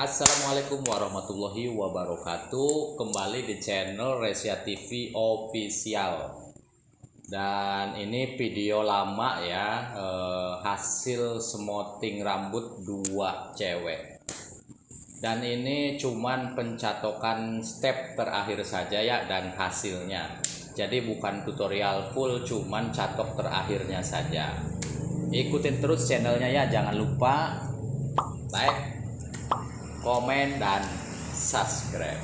Assalamualaikum warahmatullahi wabarakatuh. Kembali di channel Resya TV Official. Dan ini video lama ya, hasil smoothing rambut 2 cewek. Dan ini cuman pencatokan step terakhir saja ya, dan hasilnya. Jadi bukan tutorial full, cuman catok terakhirnya saja. Ikutin terus channelnya ya, jangan lupa like, komen, dan subscribe.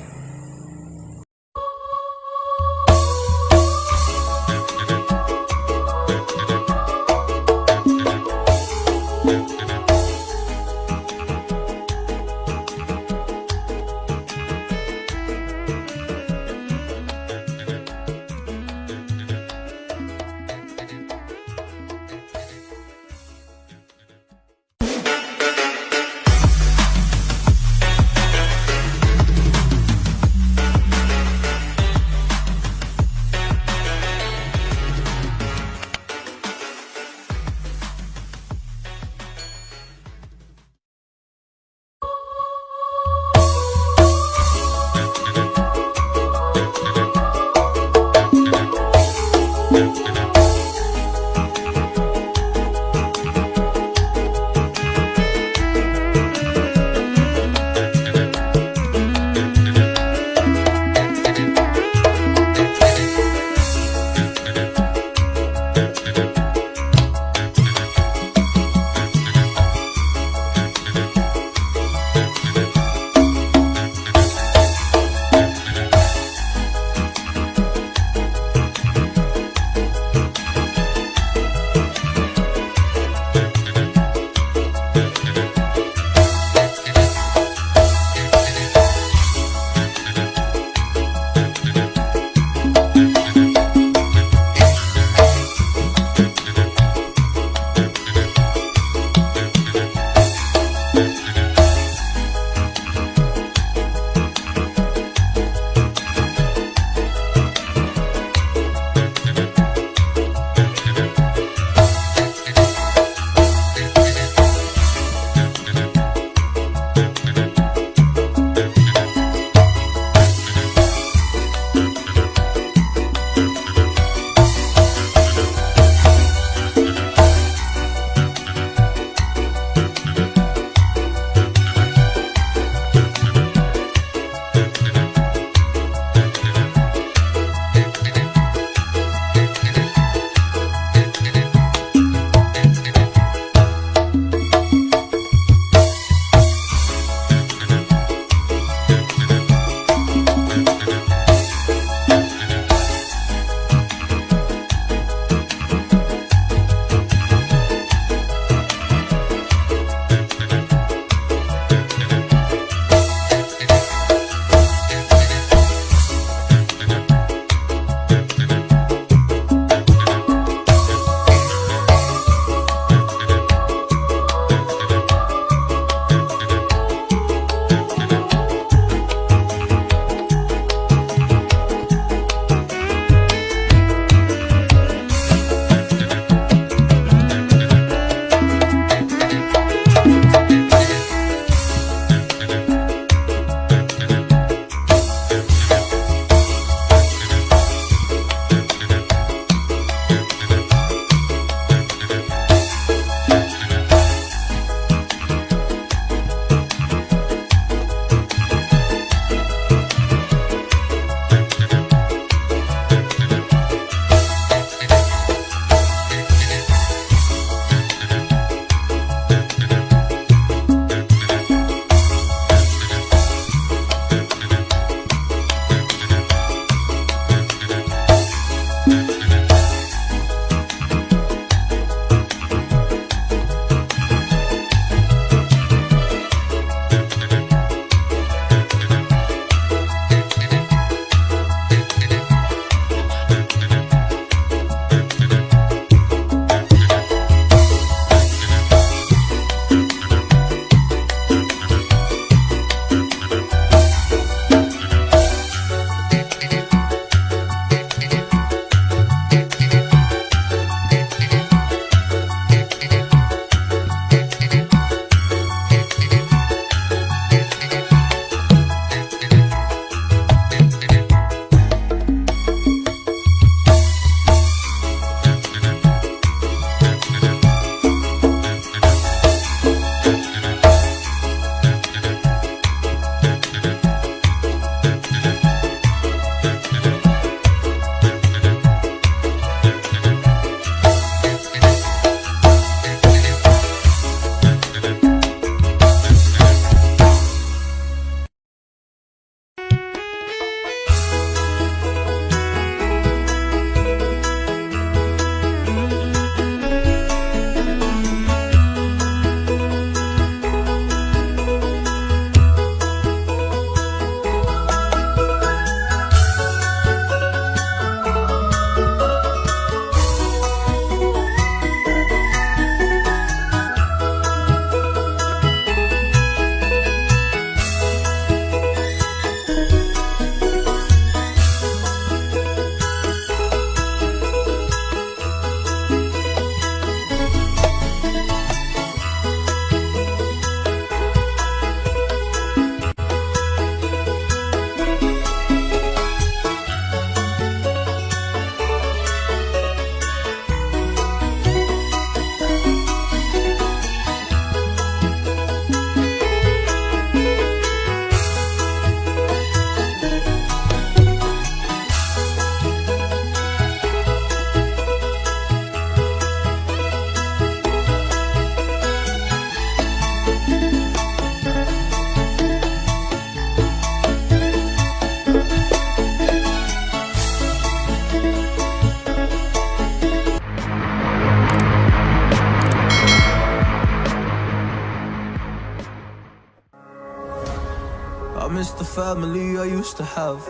family I used to have.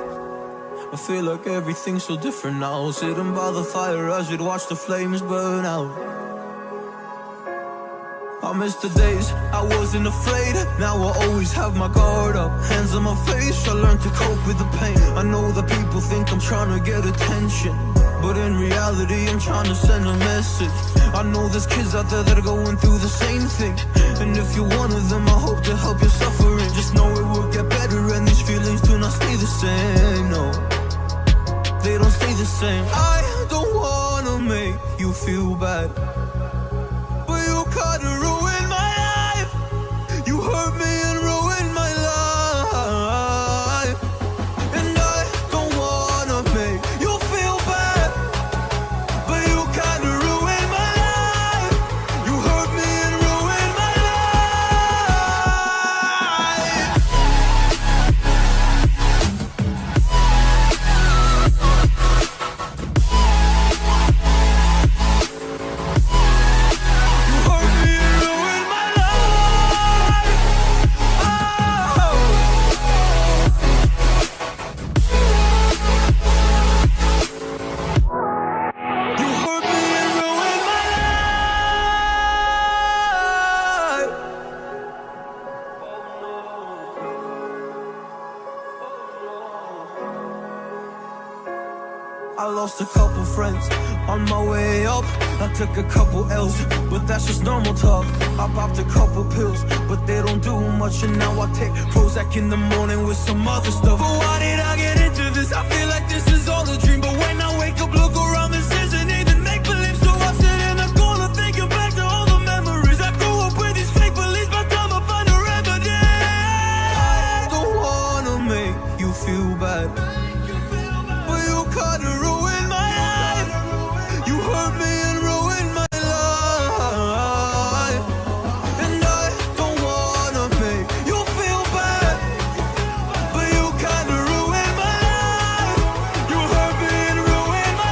I feel like everything's so different now. Sitting by the fire as we'd watch the flames burn out. I miss the days I wasn't afraid. Now I always have my guard up, hands on my face. I learned to cope with the pain. I know that people think I'm trying to get attention, but in reality I'm trying to send a message. I know there's kids out there that are going through the same thing, and if you're one of them, I hope to help your suffering. Just know it will get better, and these feelings do not stay the same. No, they don't stay the same. I don't wanna make you feel bad, but you kinda ruined my life. You hurt me and ruined my life, and I don't wanna make you feel bad, but you kinda ruined my life. You hurt me and ruined my life. I lost a couple friends on my way up. I took a couple L's, but that's just normal talk. I popped a couple pills, but they don't do much. And now I take Prozac in the morning with some other stuff. But why did I get into this? I feel like this is all a dream. But when I wake up, look around, this isn't even make-believe. So I sit in the corner thinking back to all the memories. I grew up with these fake beliefs, by the time I find a remedy. I don't wanna make you feel bad, but you kinda ruined my life. You hurt me and ruined my life, and I don't wanna make you feel bad, but you kinda ruined my life. You hurt me and ruined my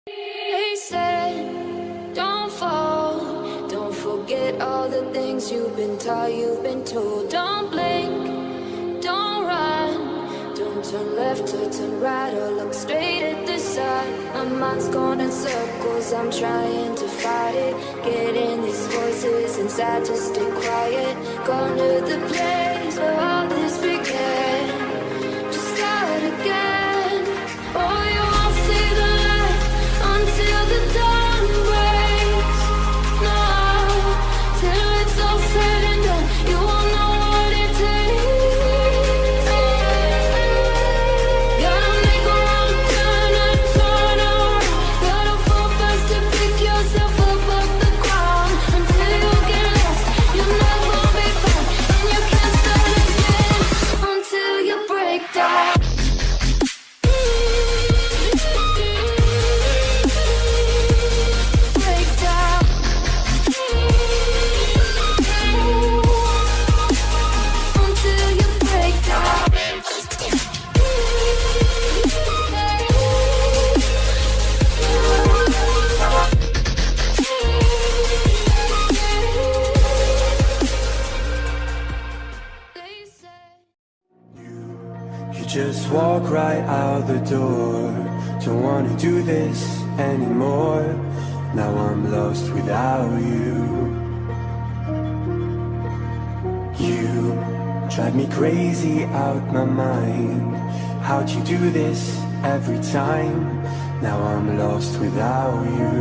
They said, don't fall, don't forget all the things you've been taught, you've been told. Don't blink, don't run, don't turn left or turn right or look straight at the sun. My mind's going in circles, I'm trying to fight it. Getting these voices inside to stay quiet. Gone to the place where all this began. Just start again. Oh, you won't see the light until the dawn breaks. No, till it's all said and done, you won't know what it takes. Gotta make a wrong turn and turn around. Gotta fall fast to pick yourself up off the ground. Until you get lost, you'll never be found, and you can't start again until you break down. Break down. Until you break down. They say You just walk right out the door. Don't wanna do this anymore. Now I'm lost without you. You drive me crazy out my mind. How'd you do this every time? Now I'm lost without you.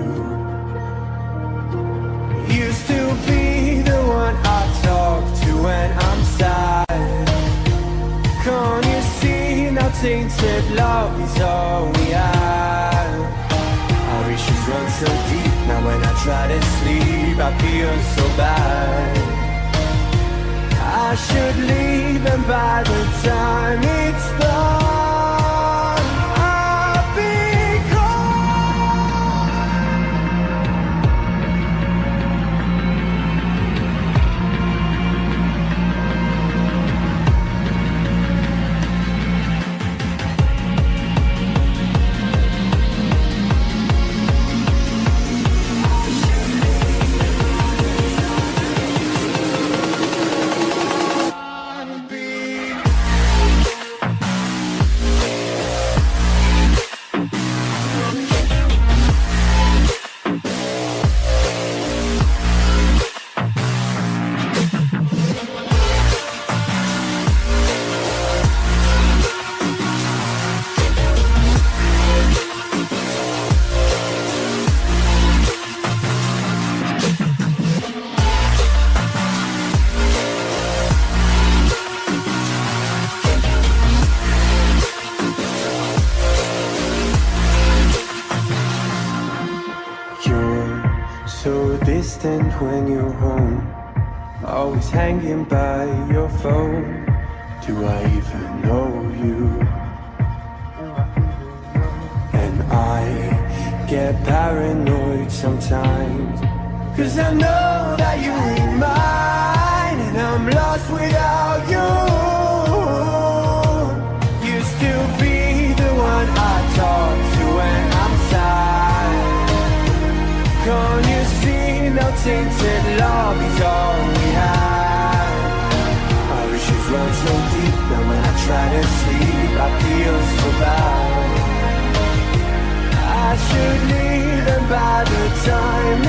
Used to be the one I talk to when I'm sad. Can't you see now tainted love is all we have? try to sleep, I feel so bad. I should leave, and by the time it's done, I'll be gone. So distant when you're home, always hanging by your phone. Do I even know you? And I get paranoid sometimes, 'cause I know that you ain't mine, and I'm lost without you. Used to be the one I talk to when I'm sad. Can't you see, no tainted love is all we have. Our issues run so deep, now when I try to sleep, I feel so bad. I should leave, and by the time